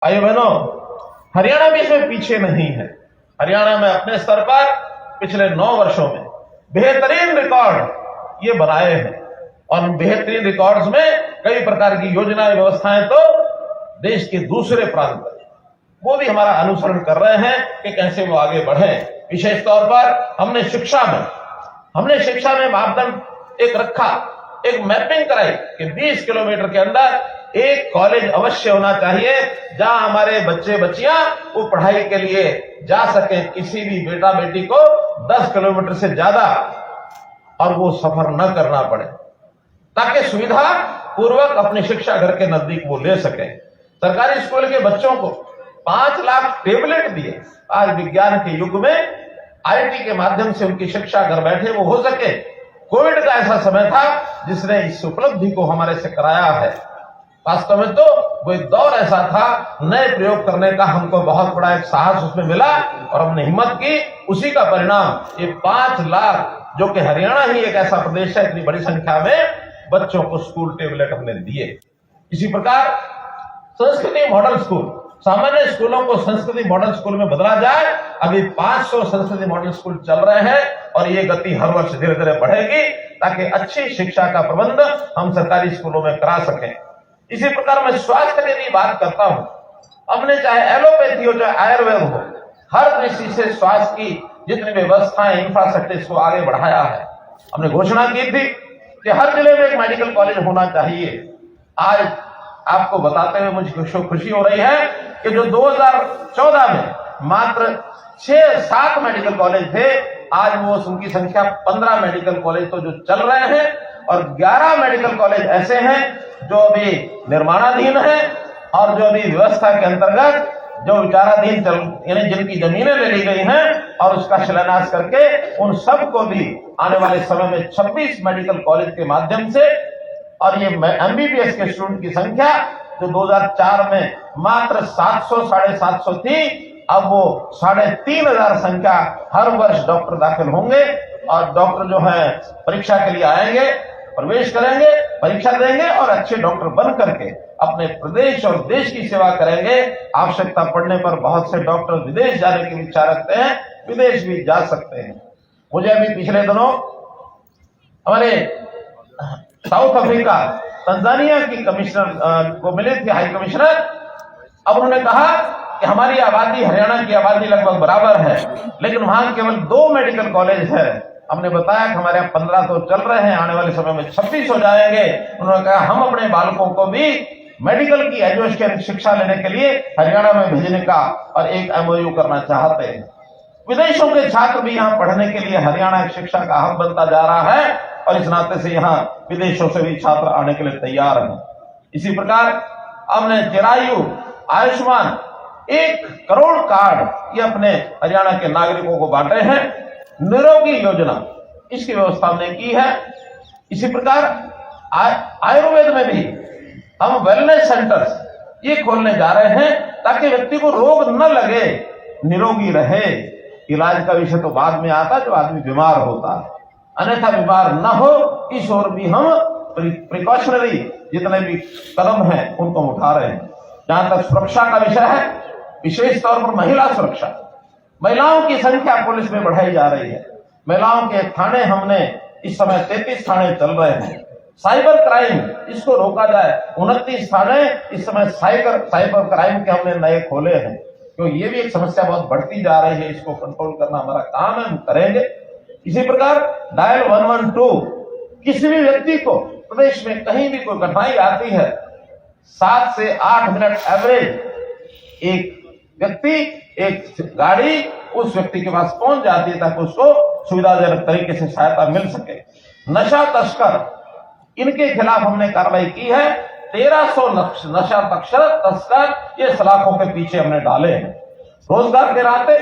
भाई बहनों, हरियाणा भी इसमें पीछे नहीं है। हरियाणा में अपने स्तर पर पिछले 9 वर्षों में बेहतरीन रिकॉर्ड ये बनाए हैं और बेहतरीन रिकॉर्ड्स में कई प्रकार की योजनाएं व्यवस्थाएं तो देश के दूसरे प्रांत वो भी हमारा अनुसरण कर रहे हैं कि कैसे वो आगे बढ़े। विशेष तौर पर हमने शिक्षा में मापदंड एक रखा, एक मैपिंग कराई कि 20 किलोमीटर के अंदर एक कॉलेज अवश्य होना चाहिए जहां हमारे बच्चे बच्चियां वो पढ़ाई के लिए जा सके। किसी भी बेटा बेटी को 10 किलोमीटर से ज्यादा और वो सफर न करना पड़े, ताकि सुविधा पूर्वक अपनी शिक्षा घर के नजदीक वो ले सके। सरकारी स्कूल के बच्चों को 5 लाख टेबलेट दिए। आज विज्ञान के युग में आईटी के माध्यम से उनकी शिक्षा घर बैठे वो हो सके। कोविड का ऐसा समय था जिसने इस उपलब्धि को हमारे से कराया है। वास्तव में तो वो एक दौर ऐसा था, नए प्रयोग करने का हमको बहुत बड़ा एक साहस उसमें मिला और हमने हिम्मत की। उसी का परिणाम ये 5 लाख, जो कि हरियाणा ही एक ऐसा प्रदेश है इतनी बड़ी संख्या में बच्चों को स्कूल टेबलेट हमने दिए। इसी प्रकार संस्कृति मॉडल स्कूल, सामान्य स्कूलों को संस्कृति मॉडल स्कूल में बदला जाए। अभी 500 संस्कृति मॉडल स्कूल चल रहे हैं और ये गति हर वर्ष धीरे धीरे बढ़ेगी ताकि अच्छी शिक्षा का प्रबंध हम सरकारी स्कूलों में करा सकें। इसी प्रकार मैं स्वास्थ्य की भी बात करता हूं। हमने चाहे एलोपैथी हो चाहे आयुर्वेद हो, हर दृष्टि से स्वास्थ्य की जितनी व्यवस्थाएं इंफ्रास्ट्रक्चर इसको आगे बढ़ाया है। हमने घोषणा की थी कि हर जिले में एक मेडिकल कॉलेज होना चाहिए। आज आपको बताते हुए मुझे खुशी हो रही है कि जो 2014 में मात्र 6-7 मेडिकल कॉलेज थे, आज वो उनकी संख्या 15 मेडिकल कॉलेज तो जो चल रहे हैं और 11 मेडिकल कॉलेज ऐसे हैं जो अभी निर्माणाधीन है और जो अभी व्यवस्था के अंतर्गत जो विचाराधीन यानी जिनकी जमीनें ले ली गई हैं और उसका शिलान्यास करके उन सबको भी आने वाले समय में 26 मेडिकल कॉलेज के माध्यम से, और ये एमबीबीएस के स्टूडेंट की संख्या जो 2004 में मात्र 700-750 थी, अब वो 3500 संख्या हर वर्ष डॉक्टर दाखिल होंगे और डॉक्टर जो है परीक्षा के लिए आएंगे, प्रवेश करेंगे, परीक्षा देंगे और अच्छे डॉक्टर बन करके अपने प्रदेश और देश की सेवा करेंगे। आवश्यकता पड़ने पर बहुत से डॉक्टर विदेश जाने की इच्छा रखते हैं, विदेश भी जा सकते हैं। मुझे अभी पिछले दिनों हमारे साउथ अफ्रीका तंजानिया की कमिश्नर को मिले थे, हाई कमिश्नर। अब उन्होंने कहा कि हमारी आबादी हरियाणा की आबादी लगभग बराबर है, लेकिन वहां केवल 2 मेडिकल कॉलेज है। हमने बताया कि हमारे यहाँ 15 तो चल रहे हैं, आने वाले समय में 26 हो जाएंगे। उन्होंने कहा हम अपने बालकों को भी मेडिकल की एजुकेशन शिक्षा लेने के लिए हरियाणा में भेजने का और एक एमओयू करना चाहते हैं। विदेशों के छात्र भी यहाँ पढ़ने के लिए हरियाणा एक शिक्षा का हब बनता जा रहा है और इस नाते से यहाँ विदेशों से भी छात्र आने के लिए तैयार हैं। इसी प्रकार हमने चिरायु आयुष्मान 1 करोड़ कार्ड ये अपने हरियाणा के नागरिकों को बांटे हैं। निरोगी योजना इसकी व्यवस्था हमने की है। इसी प्रकार आयुर्वेद में भी हम वेलनेस सेंटर्स ये खोलने जा रहे हैं ताकि व्यक्ति को रोग न लगे, निरोगी रहे। इलाज का विषय तो बाद में आता जो आदमी बीमार होता है, अन्यथा बीमार न हो इस ओर भी हम प्रिकॉशनरी जितने भी कदम हैं उनको उठा रहे हैं। जहां तक सुरक्षा का विषय है, विशेष तौर पर महिला सुरक्षा, महिलाओं की संख्या पुलिस में बढ़ाई जा रही है। महिलाओं के थाने हमने इस समय 33 थाने चल रहे हैं। साइबर क्राइम इसको रोका जाए, 29 थाने इस समय साइबर क्राइम के हमने नए खोले हैं, क्योंकि ये भी एक समस्या बहुत बढ़ती जा रही है। इसको कंट्रोल करना हमारा काम है, हम करेंगे। इसी प्रकार डायल 112, किसी भी व्यक्ति को प्रदेश में कहीं भी कोई कठिनाई आती है, 7 से 8 मिनट एवरेज एक व्यक्ति एक गाड़ी उस व्यक्ति के पास पहुंच जाती है ताकि उसको सुविधाजनक तरीके से सहायता मिल सके। नशा तस्कर इनके खिलाफ हमने कार्रवाई की है। 1300 नशा तस्कर ये सलाखों के पीछे हमने डाले हैं। रोजगार के रास्ते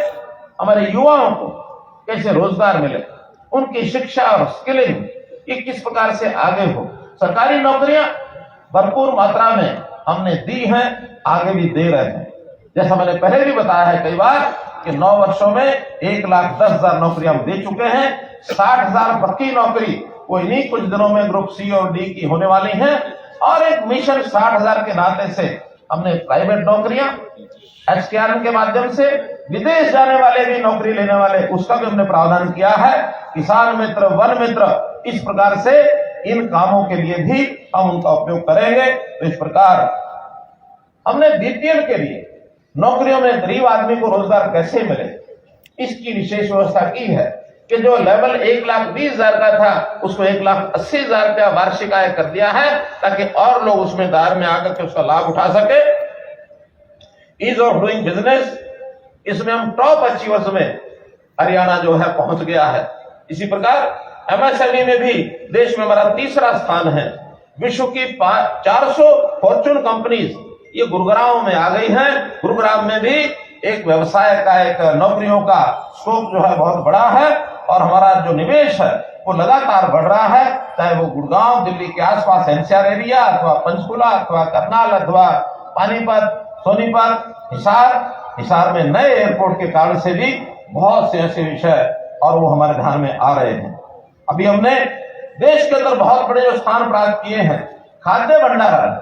हमारे युवाओं को कैसे रोजगार मिले, उनकी शिक्षा और स्किलिंग ये किस प्रकार से आगे हो। सरकारी नौकरियां भरपूर मात्रा में हमने दी हैं, आगे भी दे रहे हैं। जैसा मैंने पहले भी बताया है कई बार कि 9 वर्षों में 1,10,000 नौकरियां हम दे चुके हैं। 60,000 पक्की नौकरी वो इन्हीं कुछ दिनों में ग्रुप सी और डी की होने वाली हैं और एक मिशन 60,000 के नाते से हमने प्राइवेट नौकरियां एसकेआरएम के माध्यम से, विदेश जाने वाले भी नौकरी लेने वाले उसका भी हमने प्रावधान किया है। किसान मित्र, वन मित्र, इस प्रकार से इन कामों के लिए भी हम उनका उपयोग करेंगे। तो इस प्रकार हमने बीपीएल के लिए नौकरियों में गरीब आदमी को रोजगार कैसे मिले, इसकी विशेष व्यवस्था की है कि जो लेवल 1,20,000 का था उसको 1,80,000 रुपया वार्षिक आय कर दिया है, ताकि और लोग उसमें दायरे में आकर के उसका लाभ उठा सके। ईज ऑफ डूइंग बिजनेस, इसमें हम टॉप अचीवर्स में हरियाणा जो है पहुंच गया है। इसी प्रकार एमएसएमई में भी देश में हमारा तीसरा स्थान है। विश्व की 400 फॉर्चून कंपनीज ये गुरुग्राम में आ गई हैं। गुरुग्राम में भी एक व्यवसाय का, एक नौकरियों का स्कोप जो है बहुत बड़ा है, और हमारा जो निवेश है वो लगातार बढ़ रहा है, चाहे वो गुड़गांव, दिल्ली के आसपास एनसीआर एरिया, अथवा पंचकुला, अथवा करनाल, अथवा पानीपत, सोनीपत, हिसार में नए एयरपोर्ट के कारण से भी बहुत से ऐसे विषय और वो हमारे ध्यान में आ रहे हैं। अभी हमने देश के अंदर बहुत बड़े जो स्थान प्राप्त किए हैं, खाद्य भंडारण,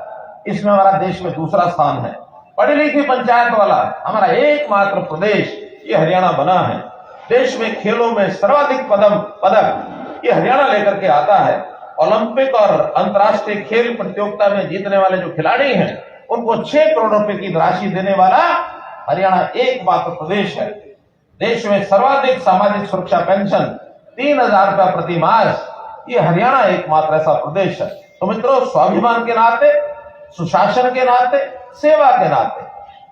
इसमें हमारा देश में दूसरा स्थान है। पढ़ी लिखी पंचायत वाला हमारा एकमात्र प्रदेश ये हरियाणा बना है। देश में खेलों में सर्वाधिक पदक ये हरियाणा लेकर के आता है। ओलंपिक और अंतर्राष्ट्रीय खेल प्रतियोगिता में जीतने वाले जो खिलाड़ी हैं उनको 6 करोड़ रुपए की राशि देने वाला हरियाणा एकमात्र प्रदेश है। देश में सर्वाधिक सामाजिक सुरक्षा पेंशन 3,000 रुपया प्रति मास, ये हरियाणा एकमात्र ऐसा प्रदेश है। तो मित्रों, स्वाभिमान के नाते, सुशासन के नाते, सेवा के नाते,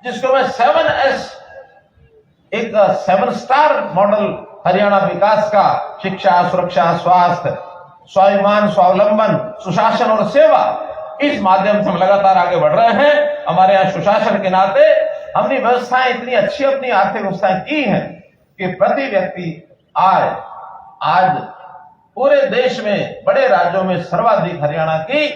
जिसको मैं 7S, एक 7 स्टार मॉडल हरियाणा विकास का, शिक्षा, सुरक्षा, स्वास्थ्य, स्वाभिमान, स्वावलंबन, सुशासन और सेवा, इस माध्यम से हम लगातार आगे बढ़ रहे हैं। हमारे यहाँ सुशासन के नाते हमने व्यवस्थाएं इतनी अच्छी अपनी आर्थिक व्यवस्थाएं की हैं कि प्रति व्यक्ति आय आज पूरे देश में बड़े राज्यों में सर्वाधिक हरियाणा की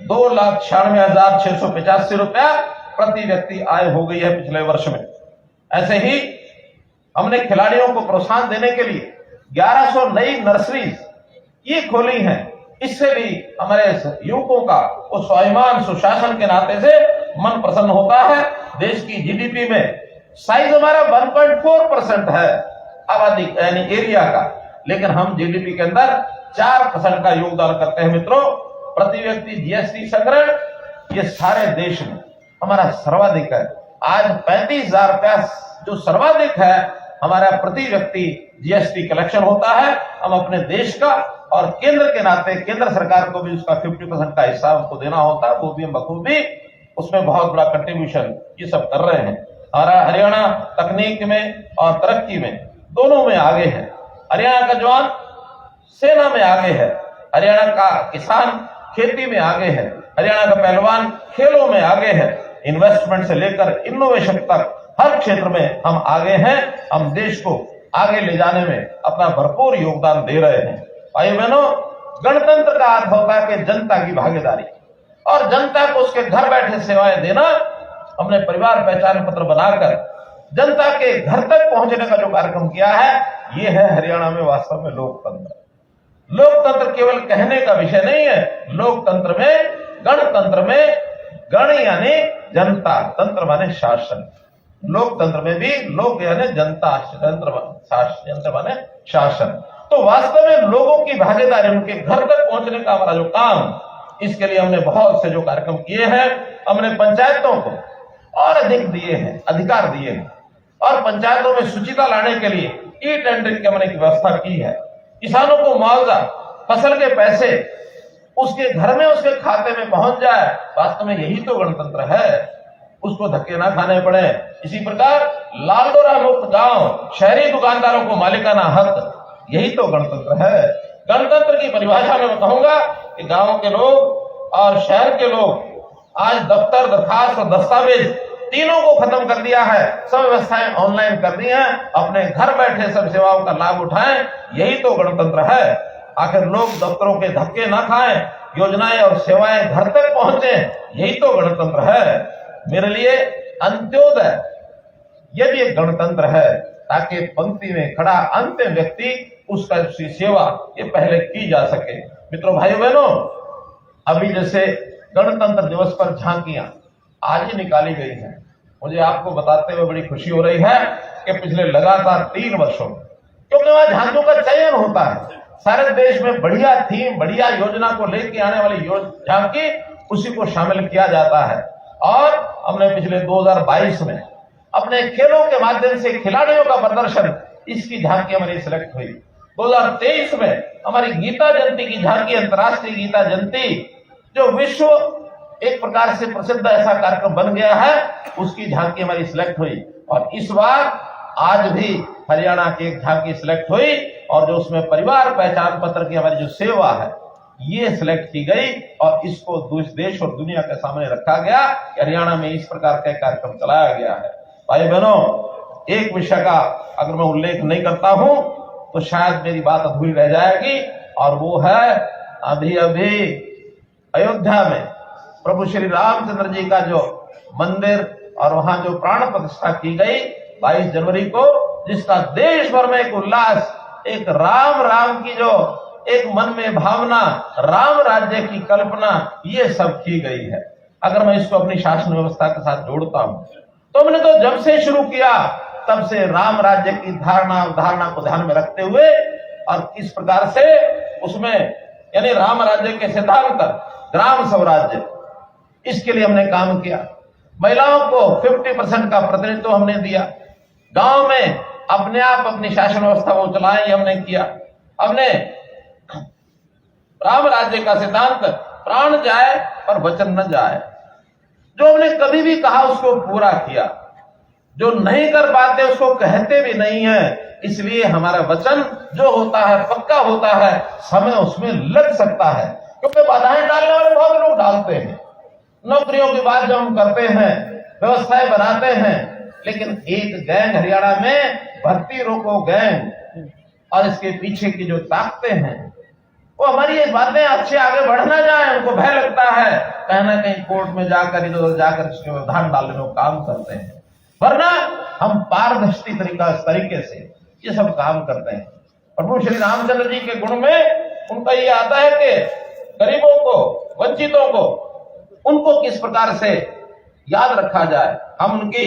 2,96,685 रुपया प्रति व्यक्ति आय हो गई है पिछले वर्ष में। ऐसे ही हमने खिलाड़ियों को प्रोत्साहन देने के लिए 1100 नई नर्सरीज ये खोली हैं। इससे भी हमारे युवकों का वो स्वाभिमान, सुशासन के नाते से मन प्रसन्न होता है। देश की जीडीपी में साइज हमारा 1.4% है आबादी यानी एरिया का, लेकिन हम जीडीपी के अंदर 4% का योगदान करते हैं। मित्रों, प्रति व्यक्ति जीएसटी संग्रह ये सारे देश में हमारा सर्वाधिक है। आज 35,000 रुपया जो सर्वाधिक है हमारा प्रति व्यक्ति जीएसटी कलेक्शन होता है। हम अपने देश का और केंद्र के नाते केंद्र सरकार को भी उसका 50% का हिस्सा हमको देना होता है, वो भी हम बखूबी उसमें बहुत बड़ा कंट्रीब्यूशन ये सब कर रहे हैं। हमारा हरियाणा तकनीक में और तरक्की में दोनों में आगे है। हरियाणा का जवान सेना में आगे है, हरियाणा का किसान खेती में आगे है, हरियाणा का पहलवान खेलों में आगे है। इन्वेस्टमेंट से लेकर इनोवेशन तक हर क्षेत्र में हम आगे हैं। हम देश को आगे ले जाने में अपना भरपूर योगदान दे रहे हैं। भाई बहनों, गणतंत्र का अर्थ होता है कि जनता की भागीदारी और जनता को उसके घर बैठे सेवाएं देना। हमने परिवार पहचान पत्र बनाकर जनता के घर तक पहुंचने का जो कार्यक्रम किया है, ये है हरियाणा में वास्तव में लोकतंत्र। लोकतंत्र केवल कहने का विषय नहीं है। लोकतंत्र में, गणतंत्र में, गण यानी जनता, तंत्र माने शासन। लोकतंत्र में भी लोक यानी जनता, यंत्र माने शासन। तो वास्तव में लोगों की भागीदारी, उनके घर तक पहुंचने का हमारा जो काम, इसके लिए हमने बहुत से जो कार्यक्रम किए हैं। हमने पंचायतों को और अधिक दिए हैं, अधिकार दिए हैं, और पंचायतों में शुचिता लाने के लिए ई टेंडरिंग की हमने व्यवस्था की है। किसानों को मुआवजा, फसल के पैसे उसके घर में, उसके खाते में पहुंच जाए। वास्तव में यही तो गणतंत्र है, उसको धक्के ना खाने पड़े। इसी प्रकार लालडोरा मुक्त गांव, शहरी दुकानदारों को मालिकाना हक, यही तो गणतंत्र है। गणतंत्र की परिभाषा में मैं कहूंगा कि गांव के लोग और शहर के लोग आज दफ्तर, दरखास्त और दस्तावेज तीनों को खत्म कर दिया है। सब व्यवस्थाएं ऑनलाइन कर दी हैं। अपने घर बैठे सब सेवाओं का लाभ उठाएं, यही तो गणतंत्र है। आखिर लोग दफ्तरों के धक्के ना खाएं, योजनाएं और सेवाएं घर तक पहुंचे, यही तो गणतंत्र है। मेरे लिए अंत्योदय ये भी एक गणतंत्र है, ताकि पंक्ति में खड़ा अंतिम व्यक्ति उसका सेवा ये पहले की जा सके। मित्रों, भाइयों बहनों, अभी जैसे गणतंत्र दिवस पर झांकियां आज ही निकाली गई है। मुझे आपको बताते हुए बड़ी खुशी हो रही है कि पिछले लगातार 3 वर्षों में, क्योंकि वहां झांकियों का चयन होता है, सारे देश में बढ़िया थीम, बढ़िया योजना को लेके आने वाली झांकी, उसी को शामिल किया जाता है। और हमने पिछले 2022 में अपने खेलों के माध्यम से खिलाड़ियों का प्रदर्शन, इसकी झांकी हमारी सिलेक्ट हुई। 2023 में हमारी गीता जयंती की झांकी, अंतर्राष्ट्रीय गीता जयंती, जो विश्व एक प्रकार से प्रसिद्ध ऐसा कार्यक्रम बन गया है, उसकी झांकी हमारी सिलेक्ट हुई। और इस बार आज भी हरियाणा की एक झांकी सिलेक्ट हुई, और जो उसमें परिवार पहचान पत्र की हमारी जो सेवा है, ये सिलेक्ट की गई और इसको देश और दुनिया के सामने रखा गया कि हरियाणा में इस प्रकार का कार्यक्रम चलाया गया है। भाई बहनों, एक विषय का अगर मैं उल्लेख नहीं करता हूं तो शायद मेरी बात अधूरी रह जाएगी, और वो है अभी अयोध्या में प्रभु श्री रामचंद्र जी का जो मंदिर और वहां जो प्राण प्रतिष्ठा की गई 22 जनवरी को, जिसका देश भर में एक उल्लास, एक राम की जो एक मन में भावना, राम राज्य की कल्पना, ये सब की गई है। अगर मैं इसको अपनी शासन व्यवस्था के साथ जोड़ता हूं तो हमने तो जब से शुरू किया तब से राम राज्य की धारणा को ध्यान में रखते हुए, और किस प्रकार से उसमें यानी राम राज्य के सिद्धांत, ग्राम स्वराज्य, इसके लिए हमने काम किया। महिलाओं को 50% का प्रतिनिधित्व हमने दिया। गांव में अपने आप अपनी शासन व्यवस्था को चलाएं, हमने किया। हमने राम राज्य का सिद्धांत, प्राण जाए पर वचन न जाए, जो हमने कभी भी कहा उसको पूरा किया, जो नहीं कर पाते उसको कहते भी नहीं है। इसलिए हमारा वचन जो होता है पक्का होता है, समय उसमें लग सकता है, क्योंकि बाधाएं डालने वाले बहुत लोग डालते हैं। नौकरियों की बात जब हम करते हैं, व्यवस्थाएं बनाते हैं, लेकिन एक गैंग हरियाणा में भर्ती रोको गैंग, और इसके पीछे की जो ताकतें हैं, वो हमारी ये बातें अच्छे आगे बढ़ ना जाए, उनको भय लगता है, कहीं ना कहीं कोर्ट में जाकर इधर उधर जाकर इसके व्यवधान डालने में काम करते हैं। वरना हम पारदर्शी तरीके से ये सब काम करते हैं। प्रभु श्री रामचंद्र जी के गुण में उनका ये आता है कि गरीबों को, वंचितों को, उनको किस प्रकार से याद रखा जाए। हम उनकी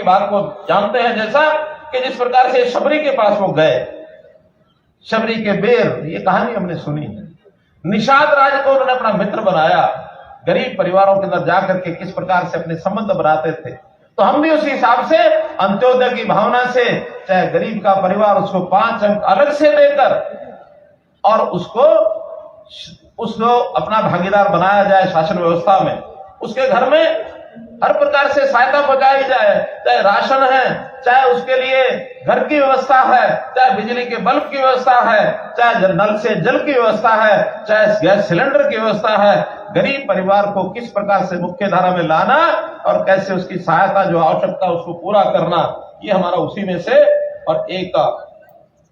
बात को जानते हैं, जैसा कि जिस प्रकार से शबरी के पास वो गए, शबरी के बेर, ये कहानी हमने सुनी है। निषाद राज को उन्होंने अपना मित्र बनाया, गरीब परिवारों के अंदर जाकर के किस प्रकार से अपने संबंध बनाते थे। तो हम भी उसी हिसाब से अंत्योदय की भावना से, चाहे गरीब का परिवार, उसको 5 अंक अलग से देकर और उसको अपना भागीदार बनाया जाए शासन व्यवस्था में। उसके घर में हर प्रकार से सहायता पहुंचाई जाए, चाहे राशन है, चाहे उसके लिए घर की व्यवस्था है, चाहे बिजली के बल्ब की व्यवस्था है, चाहे नल से जल की व्यवस्था है, चाहे गैस सिलेंडर की व्यवस्था है। गरीब परिवार को किस प्रकार से मुख्य धारा में लाना और कैसे उसकी सहायता जो आवश्यकता उसको पूरा करना, ये हमारा उसी में से और एक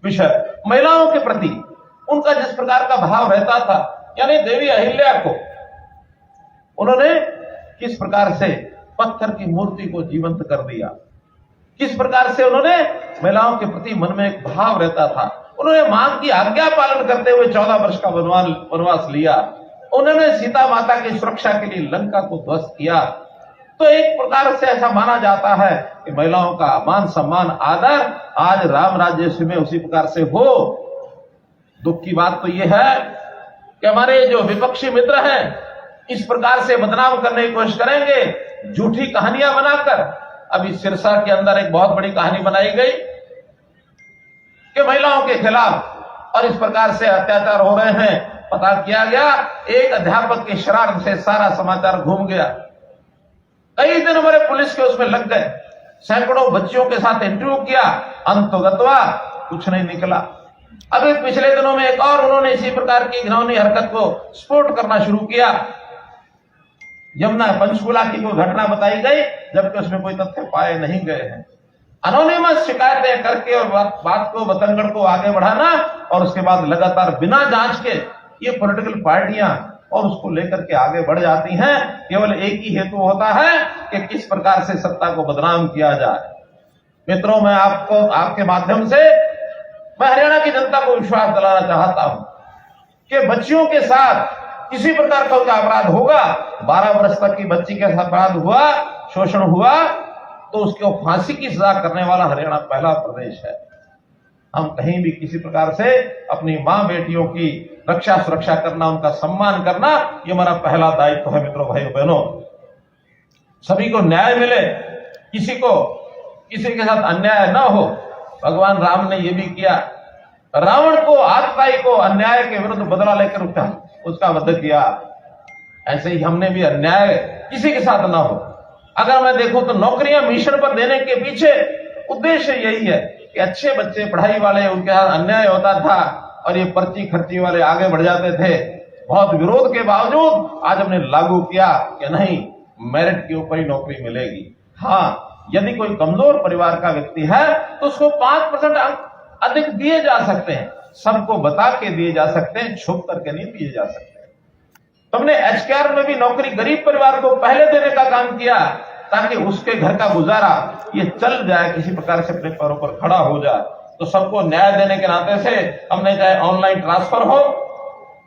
विषय। महिलाओं के प्रति उनका जिस प्रकार का भाव रहता था, यानी देवी अहिल्या को उन्होंने किस प्रकार से पत्थर की मूर्ति को जीवंत कर दिया, किस प्रकार से उन्होंने महिलाओं के प्रति मन में एक भाव रहता था। उन्होंने मां की आज्ञा पालन करते हुए 14 वर्ष का वनवास लिया। उन्होंने सीता माता की सुरक्षा के लिए लंका को ध्वस्त किया। तो एक प्रकार से ऐसा माना जाता है कि महिलाओं का मान सम्मान, आदर आज राम राज्य में उसी प्रकार से हो। दुख की बात तो यह है कि हमारे जो विपक्षी मित्र हैं इस प्रकार से बदनाम करने की कोशिश करेंगे, झूठी कहानियां बनाकर। अभी सिरसा के अंदर एक बहुत बड़ी कहानी बनाई गई कि महिलाओं के खिलाफ और इस प्रकार से अत्याचार हो रहे हैं। पता किया गया एक अध्यापक की शरारत से सारा समाचार घूम गया। कई दिन हमारे पुलिस के उसमें लग गए, सैकड़ों बच्चियों के साथ इंटरव्यू किया, अंततः कुछ नहीं निकला। अभी पिछले दिनों में एक और उन्होंने इसी प्रकार की घिनौनी हरकत को स्पोर्ट करना शुरू किया। यमुना पंचकुला की कोई घटना बताई गई, जबकि उसमें कोई तथ्य पाए नहीं गए हैं। अनोनिमस शिकायतें करके और बात को बतंगड़ को आगे बढ़ाना, और उसके बाद लगातार बिना जांच के ये पॉलिटिकल पार्टियां और उसको लेकर के आगे बढ़ जाती हैं। केवल एक ही हेतु होता है कि किस प्रकार से सत्ता को बदनाम किया जाए। मित्रों, मैं आपको आपके माध्यम से मैं हरियाणा की जनता को विश्वास दिलाना चाहता हूं कि बच्चियों के साथ किसी प्रकार का उनका अपराध होगा, 12 वर्ष तक की बच्ची के साथ अपराध हुआ, शोषण हुआ, तो उसको फांसी की सजा करने वाला हरियाणा पहला प्रदेश है। हम कहीं भी किसी प्रकार से अपनी मां बेटियों की रक्षा सुरक्षा करना, उनका सम्मान करना, ये हमारा पहला दायित्व है। मित्रों, भाइयों बहनों, सभी को न्याय मिले, किसी के साथ अन्याय न हो। भगवान राम ने यह भी किया, रावण को, आतताई को अन्याय के विरुद्ध बदला लेकर उसका वध किया। ऐसे ही हमने भी अन्याय किसी के साथ ना हो। अगर मैं देखूं तो नौकरियां मिशन पर देने के पीछे उद्देश्य यही है कि अच्छे बच्चे पढ़ाई वाले, उनके साथ अन्याय होता था और ये पर्ची खर्ची वाले आगे बढ़ जाते थे। बहुत विरोध के बावजूद आज हमने लागू किया कि नहीं, मेरिट के ऊपर ही नौकरी मिलेगी। हाँ, यदि कोई कमजोर परिवार का व्यक्ति है तो उसको 5% अंक अधिक दिए जा सकते हैं, सबको बता के दिए जा सकते हैं, छुप करके नहीं दिए जा सकते। तुमने एचकेआर में भी नौकरी गरीब परिवार को पहले देने का काम किया ताकि उसके घर का गुजारा ये चल जाए, किसी प्रकार से अपने पैरों पर खड़ा हो जाए। तो सबको न्याय देने के नाते से हमने, चाहे ऑनलाइन ट्रांसफर हो,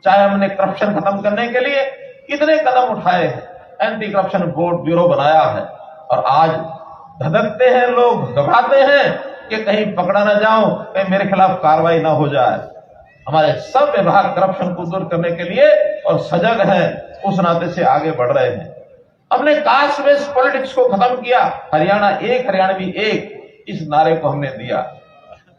चाहे हमने करप्शन खत्म करने के लिए कितने कदम उठाए हैं, एंटी करप्शन ब्यूरो बनाया है। और आज धधकते हैं लोग, घबराते हैं कि कहीं पकड़ा ना जाऊं, कहीं मेरे खिलाफ कार्रवाई ना हो जाए। हमारे सब विभाग करप्शन को दूर करने के लिए और सजग हैं, उस नाते से आगे बढ़ रहे हैं। हमने कास्ट बेस्ड पॉलिटिक्स को खत्म किया, हरियाणा एक, हरियाणवी एक, इस नारे को हमने दिया।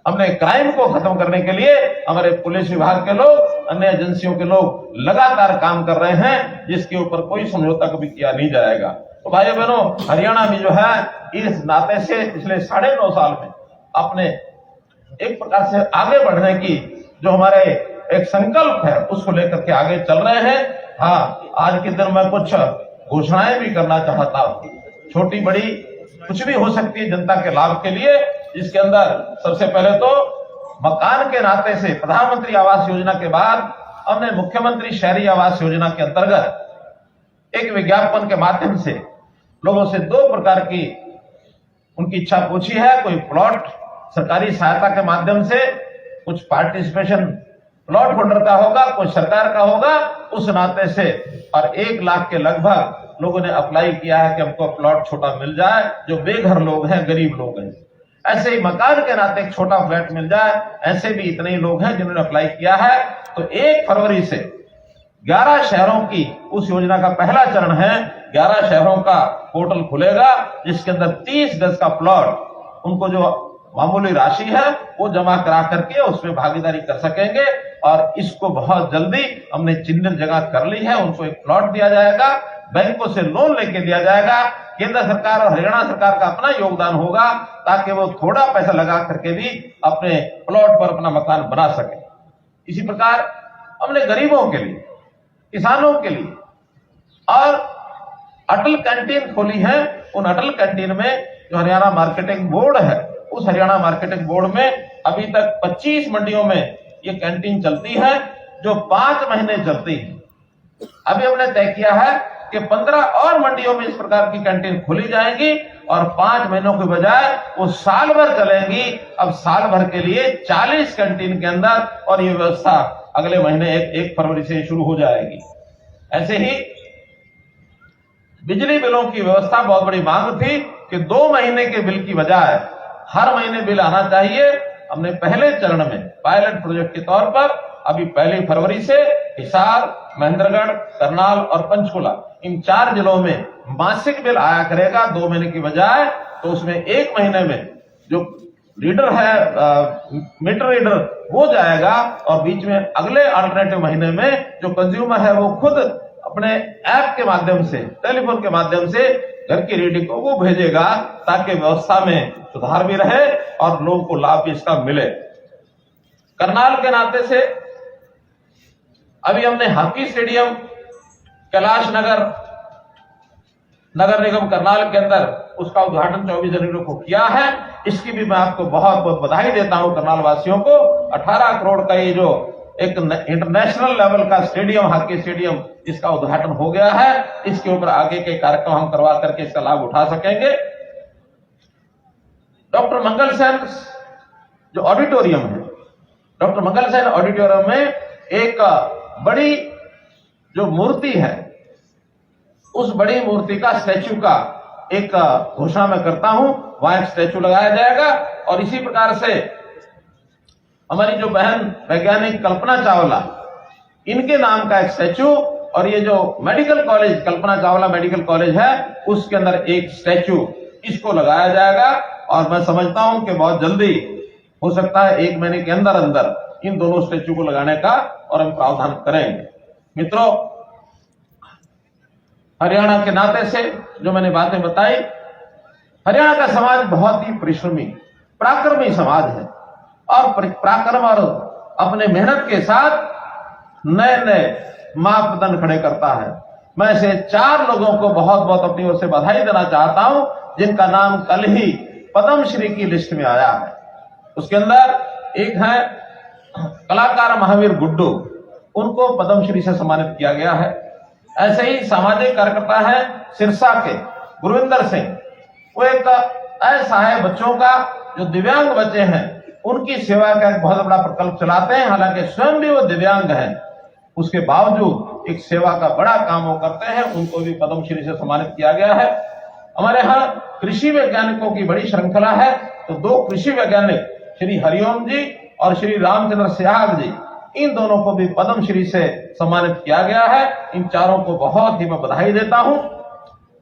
हमने क्राइम को खत्म करने के लिए हमारे पुलिस विभाग के लोग, अन्य एजेंसियों के लोग लगातार काम कर रहे हैं, जिसके ऊपर कोई समझौता कभी किया नहीं जाएगा। तो भाइयों बहनों, हरियाणा में जो है इस नाते से पिछले 9.5 साल में अपने एक प्रकार से आगे बढ़ने की जो हमारे एक संकल्प है, उसको लेकर के आगे चल रहे हैं। हाँ, आज के दिन मैं कुछ घोषणाएं भी करना चाहता हूं, छोटी बड़ी कुछ भी हो सकती है जनता के लाभ के लिए। जिसके अंदर सबसे पहले तो मकान के नाते से प्रधानमंत्री आवास योजना के बाद हमने मुख्यमंत्री शहरी आवास योजना के अंतर्गत एक विज्ञापन के माध्यम से लोगों से 2 प्रकार की उनकी इच्छा पूछी है। कोई प्लॉट सरकारी सहायता के माध्यम से, कुछ पार्टिसिपेशन प्लॉट होल्डर का होगा, कुछ सरकार का होगा, उस नाते से। और 1 लाख के लगभग लोगों ने अप्लाई किया है कि हमको प्लॉट छोटा मिल जाए, जो बेघर लोग हैं, गरीब लोग हैं। ऐसे ही मकान के नाते एक छोटा फ्लैट मिल जाए, ऐसे भी इतने ही लोग हैं जिन्होंने अप्लाई किया है। तो 1 फरवरी से 11 शहरों की उस योजना का पहला चरण है, 11 शहरों का पोर्टल खुलेगा, जिसके अंदर 30 गज का प्लॉट, उनको जो मामूली राशि है वो जमा करा करके उसमें भागीदारी कर सकेंगे। और इसको बहुत जल्दी हमने चिन्हित जगह कर ली है, उनको एक प्लॉट दिया जाएगा, बैंकों से लोन लेके दिया जाएगा। केंद्र सरकार और हरियाणा सरकार का अपना योगदान होगा ताकि वो थोड़ा पैसा लगा करके भी अपने प्लॉट पर अपना मकान बना सके। इसी प्रकार हमने गरीबों के लिए, किसानों के लिए और अटल कैंटीन खोली है। उन अटल कैंटीन में जो हरियाणा मार्केटिंग बोर्ड है, उस हरियाणा मार्केटिंग बोर्ड में अभी तक 25 मंडियों में ये कैंटीन चलती है, जो 5 महीने चलती है। अभी हमने तय किया है कि 15 और मंडियों में इस प्रकार की कैंटीन खोली जाएगी और 5 महीनों के बजाय वो साल भर चलेंगी। अब साल भर के लिए 40 कैंटीन के अंदर, और ये व्यवस्था अगले महीने 1 फरवरी से शुरू हो जाएगी। ऐसे ही बिजली बिलों की व्यवस्था, बहुत बड़ी मांग थी कि 2 महीने के बिल की बजाय हर महीने बिल आना चाहिए। हमने पहले चरण में पायलट प्रोजेक्ट के तौर पर अभी 1 फरवरी से हिसार, महेंद्रगढ़, करनाल और पंचकुला, इन 4 जिलों में मासिक बिल आया करेगा 2 महीने की बजाय। तो उसमें 1 महीने में जो रीडर है, मीटर रीडर, वो जाएगा, और बीच में अगले अल्टरनेटिव महीने में जो कंज्यूमर है वो खुद अपने ऐप के माध्यम से, टेलीफोन के माध्यम से घर की रीडिंग को वो भेजेगा, ताकि व्यवस्था में सुधार भी रहे और लोगों को लाभ भी इसका मिले। करनाल के नाते से अभी हमने हॉकी स्टेडियम कैलाश नगर निगम करनाल के अंदर उसका उद्घाटन 24 जनवरी को किया है। इसकी भी मैं आपको बहुत बहुत बधाई देता हूं करनाल वासियों को। 18 करोड़ का ये जो एक इंटरनेशनल लेवल का स्टेडियम, हॉकी स्टेडियम, इसका उद्घाटन हो गया है। इसके ऊपर आगे के कार्यक्रम हम करवा करके इसका लाभ उठा सकेंगे। डॉक्टर मंगल सेन जो ऑडिटोरियम है, डॉक्टर मंगल सेन ऑडिटोरियम में एक बड़ी जो मूर्ति है, उस बड़ी मूर्ति का स्टैचू का एक घोषणा मैं करता हूं, वहां एक स्टैचू लगाया जाएगा। और इसी प्रकार से हमारी जो बहन वैज्ञानिक कल्पना चावला, इनके नाम का एक स्टैचू, और ये जो medical college Kalpana Chawla medical college है, उसके अंदर एक स्टैचू इसको लगाया जाएगा। और मैं समझता हूं कि बहुत जल्दी हो सकता है 1 महीने के अंदर अंदर इन दोनों स्टैचू को लगाने का और हम प्रावधान करेंगे। मित्रों, हरियाणा के नाते से जो मैंने बातें बताई, हरियाणा का समाज बहुत ही परिश्रमी पराक्रमी समाज है और पराक्रम और अपने मेहनत के साथ नए नए मापदंड खड़े करता है। मैं ऐसे 4 लोगों को बहुत बहुत अपनी ओर से बधाई देना चाहता हूं, जिनका नाम कल ही पद्मश्री की लिस्ट में आया है। उसके अंदर एक है कलाकार महावीर गुड्डू, उनको पद्मश्री से सम्मानित किया गया है। ऐसे ही सामाजिक कार्यकर्ता है सिरसा के गुरविंदर सिंह, वो एक ऐसा है बच्चों का जो दिव्यांग बच्चे हैं उनकी सेवा का एक बहुत बड़ा प्रकल्प चलाते हैं। हालांकि स्वयं भी वो दिव्यांग हैं, उसके बावजूद एक सेवा का बड़ा काम वो करते हैं, उनको भी पद्मश्री से सम्मानित किया गया है। हमारे यहाँ कृषि वैज्ञानिकों की बड़ी श्रृंखला है, तो 2 कृषि वैज्ञानिक श्री हरिओम जी और श्री रामचंद्र सिहाग जी, इन दोनों को भी पद्मश्री से सम्मानित किया गया है। इन चारों को बहुत ही मैं बधाई देता हूं।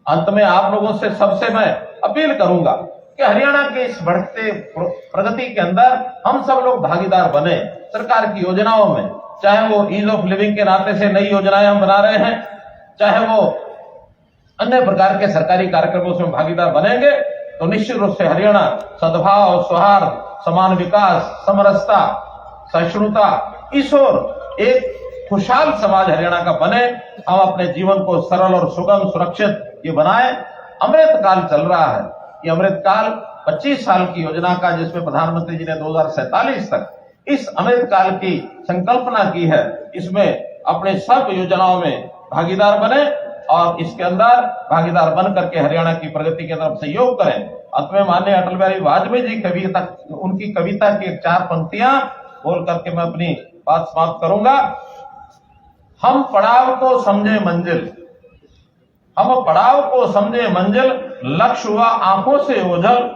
अंत में आप लोगों से सबसे मैं अपील करूंगा कि हरियाणा के इस बढ़ते प्रगति के अंदर हम सब लोग भागीदार बने। सरकार की योजनाओं में, चाहे वो ईज ऑफ लिविंग के नाते से नई योजनाएं हम बना रहे हैं, चाहे वो अन्य प्रकार के सरकारी कार्यक्रमों से हम भागीदार बनेंगे, तो निश्चित रूप से हरियाणा सद्भाव, सौहार्द, समान विकास, समरसता, सहिष्णुता, इस ओर एक खुशहाल समाज हरियाणा का बने। हम अपने जीवन को सरल और सुगम सुरक्षित ये बनाए। अमृत काल चल रहा है, ये अमृत काल 25 साल की योजना का, जिसमें प्रधानमंत्री जी ने 2047 तक इस अमृत काल की संकल्पना की है, इसमें अपने सब योजनाओं में भागीदार बने और इसके अंदर भागीदार बन करके हरियाणा की प्रगति की तरफ सहयोग करें। अंत में माननीय अटल बिहारी वाजपेयी जी उनकी कविता की 4 पंक्तियां बोल करके मैं अपनी बात समाप्त करूंगा। हम पड़ाव को समझे मंजिल, हम पड़ाव को समझे मंजिल, लक्ष्य हुआ आंखों से ओझल,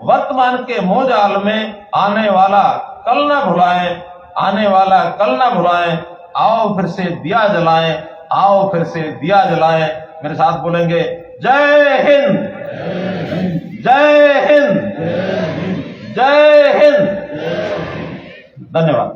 वर्तमान के मोहजाल में आने वाला कल न भुलाएं, आने वाला कल न भुलाएं, आओ फिर से दिया जलाएं, आओ फिर से दिया जलाएं। मेरे साथ बोलेंगे, जय हिंद, जय हिंद, जय हिंद। धन्यवाद।